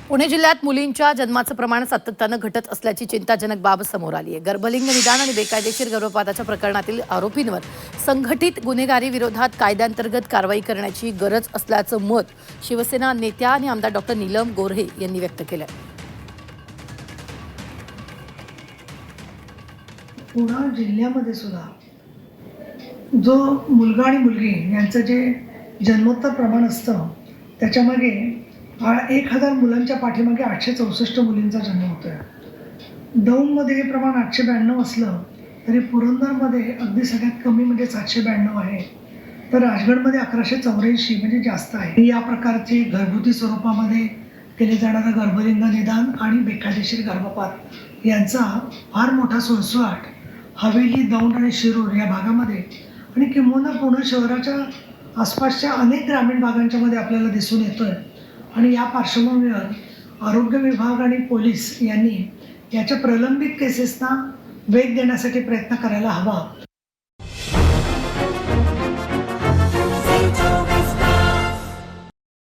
पुणे जिल्ह्यात मुलींच्या जन्माचं प्रमाण सातत्यानं घटत असल्याची चिंताजनक बाब समोर आली आहे। गर्भलिंग निदान आणि बेकायदेशीर गर्भपाताच्या प्रकरणातील आरोपींवर संघटित गुन्हेगारी विरोधात कायद्याअंतर्गत कारवाई करण्याची गरज असल्याचं मत शिवसेना नेत्या आणि आमदार डॉक्टर नीलम गोऱ्हे यांनी व्यक्त केलं। पुणे जिल्ह्यामध्ये सुद्धा जो मुलगा आणि मुलगी यांचं जे जन्मोत्तर प्रमाण असतं त्याच्यामागे 1000 मुलांच्या पाठीमागे 864 मुलींचा जन्म होतो आहे। दौंडमध्ये हे प्रमाण 892 असलं तरी पुरंदरमध्ये अगदी सगळ्यात कमी म्हणजे 792 आहे, तर राजगडमध्ये 1184 म्हणजे जास्त आहे। या प्रकारचे घरगुती स्वरूपामध्ये केले जाणारं गर्भलिंग निदान आणि बेकायदेशीर गर्भपात यांचा फार मोठा सुळसुळाट हवेली, दौंड आणि शिरूर या भागामध्ये आणि किंबहुना पुणे शहराच्या आसपासच्या अनेक ग्रामीण भागांच्यामध्ये आपल्याला दिसून येतोय। आणि या पार्श्वभूमीवर आरोग्य विभाग आणि पोलीस यांनी याच्या प्रलंबित केसेसना वेग देण्यासाठी प्रयत्न करायला हवा।